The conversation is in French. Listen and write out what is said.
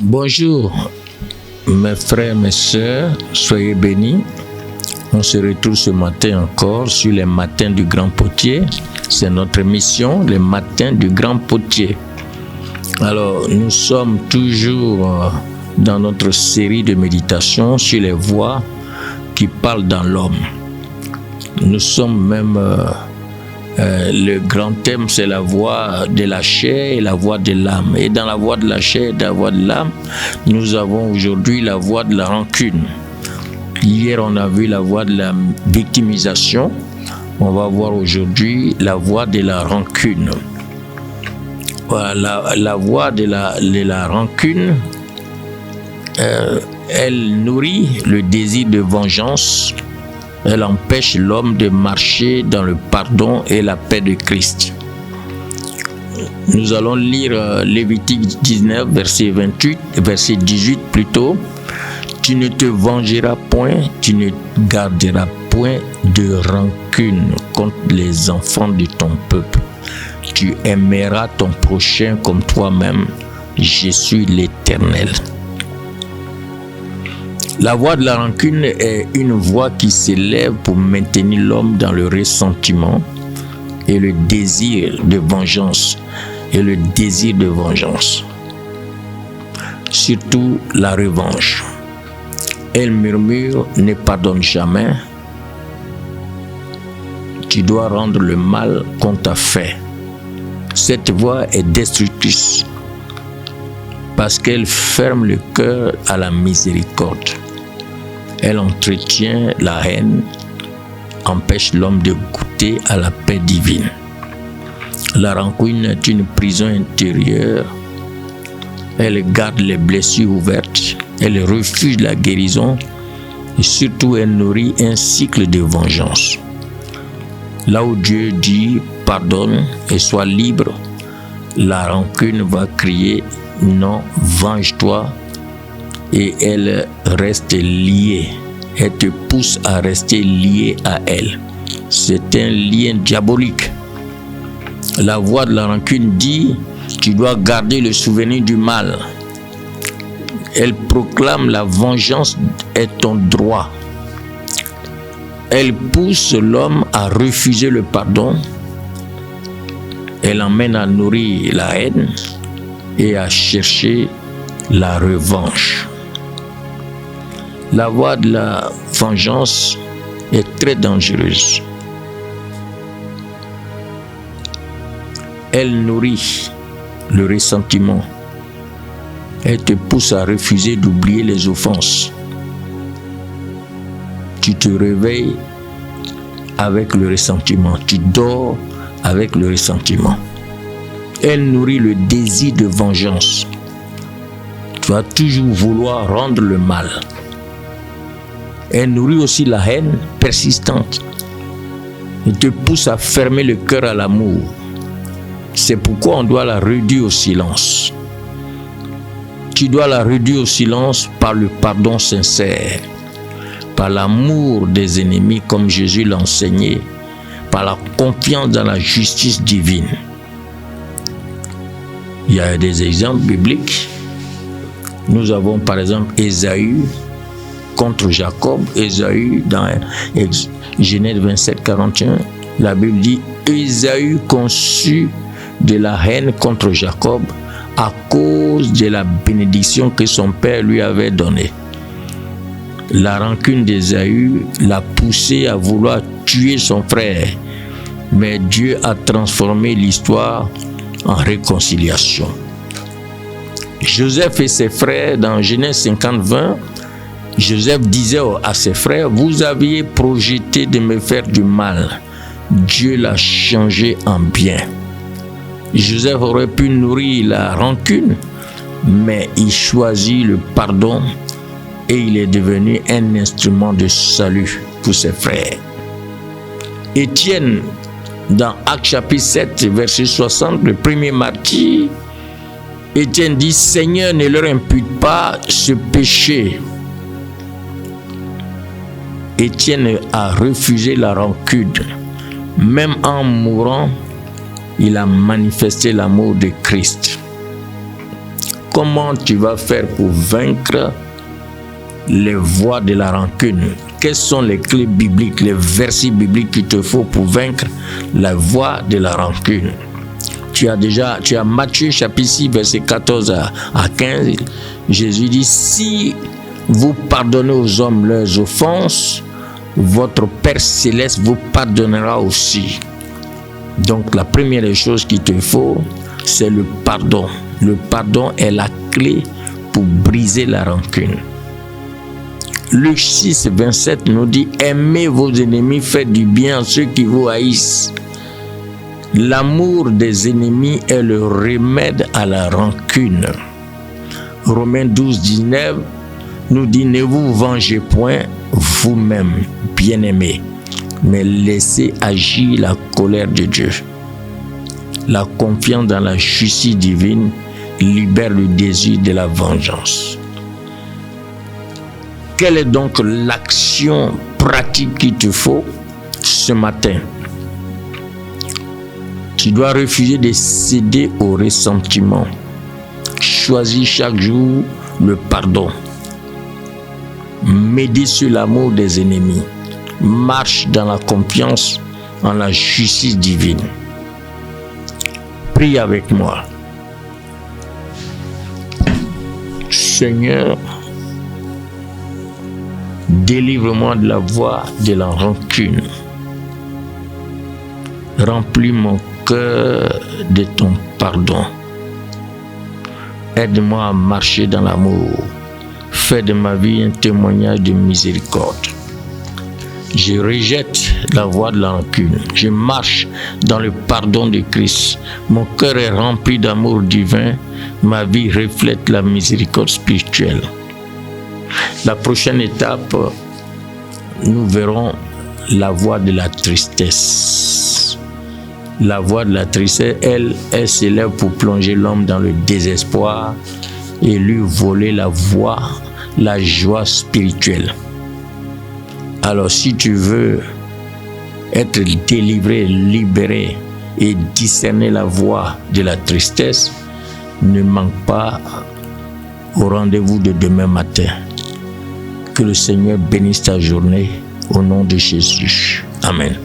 Bonjour mes frères, mes sœurs, soyez bénis. On se retrouve ce matin encore sur les matins du Grand Potier. C'est notre émission, les matins du Grand Potier. Alors, nous sommes toujours dans notre série de méditation sur les voix qui parlent dans l'homme. Nous sommes même, le grand thème, c'est la voix de la chair et la voix de l'âme. Et dans la voix de la chair et de la voix de l'âme, nous avons aujourd'hui la voix de la rancune. Hier, on a vu la voix de la victimisation. On va voir aujourd'hui la voix de la rancune. Voilà, la voix de la rancune, elle nourrit le désir de vengeance. Elle empêche l'homme de marcher dans le pardon et la paix de Christ. Nous allons lire Lévitique 19, verset 18 plutôt. Tu ne te vengeras point, tu ne garderas point de rancune contre les enfants de ton peuple. Tu aimeras ton prochain comme toi-même. Je suis l'Éternel. La voix de la rancune est une voix qui s'élève pour maintenir l'homme dans le ressentiment et le désir de vengeance. Surtout la revanche. Elle murmure, ne pardonne jamais. Tu dois rendre le mal qu'on t'a fait. Cette voix est destructrice parce qu'elle ferme le cœur à la miséricorde. Elle entretient la haine, empêche l'homme de goûter à la paix divine. La rancune est une prison intérieure. Elle garde les blessures ouvertes. Elle refuse la guérison. Et surtout, elle nourrit un cycle de vengeance. Là où Dieu dit « pardonne et sois libre », la rancune va crier « non, venge-toi » et elle reste liée. Elle te pousse à rester lié à elle. C'est un lien diabolique. La voix de la rancune dit « tu dois garder le souvenir du mal ». Elle proclame la vengeance est ton droit. Elle pousse l'homme à refuser le pardon. Elle emmène à nourrir la haine et à chercher la revanche. La voie de la vengeance est très dangereuse. Elle nourrit le ressentiment. Elle te pousse à refuser d'oublier les offenses. Tu te réveilles avec le ressentiment. Tu dors avec le ressentiment. Elle nourrit le désir de vengeance. Tu vas toujours vouloir rendre le mal. Elle nourrit aussi la haine persistante. Elle te pousse à fermer le cœur à l'amour. C'est pourquoi on doit la réduire au silence. Tu dois la réduire au silence par le pardon sincère, par l'amour des ennemis comme Jésus l'a enseigné, par la confiance dans la justice divine. Il y a des exemples bibliques. Nous avons par exemple Ésaü contre Jacob. Ésaü dans Genèse 27, 41, la Bible dit « Ésaü conçut de la haine contre Jacob à cause de la bénédiction que son père lui avait donnée. » La rancune d'Ésaü l'a poussé à vouloir tuer son frère, mais Dieu a transformé l'histoire en réconciliation. Joseph et ses frères, dans Genèse 50, 20, Joseph disait à ses frères, « Vous aviez projeté de me faire du mal. Dieu l'a changé en bien. » Joseph aurait pu nourrir la rancune, mais il choisit le pardon et il est devenu un instrument de salut pour ses frères. Étienne, dans Actes chapitre 7, verset 60, le premier martyr, Étienne dit « Seigneur, ne leur impute pas ce péché. » Étienne a refusé la rancune. Même en mourant, il a manifesté l'amour de Christ. comment tu vas faire pour vaincre les voies de la rancune. Quelles sont les clés bibliques, les versets bibliques qu'il te faut pour vaincre la voie de la rancune? Tu as Matthieu chapitre 6, verset 14 à 15. Jésus dit, si vous pardonnez aux hommes leurs offenses, votre Père céleste vous pardonnera aussi. Donc la première des choses qu'il te faut, c'est le pardon. Le pardon est la clé pour briser la rancune. Luc 6, 27 nous dit, aimez vos ennemis, faites du bien à ceux qui vous haïssent. L'amour des ennemis est le remède à la rancune. Romains 12, 19 nous dit, ne vous vengez point vous-même, bien-aimés, mais laissez agir la colère de Dieu. La confiance dans la justice divine libère le désir de la vengeance. Quelle est donc l'action pratique qu'il te faut ce matin? Tu dois refuser de céder au ressentiment. Choisis chaque jour le pardon. Médite sur l'amour des ennemis. Marche dans la confiance en la justice divine. Prie avec moi. Seigneur, délivre-moi de la voie de la rancune. Remplis mon cœur de ton pardon. Aide-moi à marcher dans l'amour. Fais de ma vie un témoignage de miséricorde. Je rejette la voie de la rancune. Je marche dans le pardon de Christ. Mon cœur est rempli d'amour divin. Ma vie reflète la miséricorde spirituelle. La prochaine étape, nous verrons la voie de la tristesse. La voie de la tristesse, elle s'élève pour plonger l'homme dans le désespoir et lui voler la joie spirituelle. Alors si tu veux être délivré, libéré et discerner la voie de la tristesse, ne manque pas au rendez-vous de demain matin. Que le Seigneur bénisse ta journée au nom de Jésus. Amen.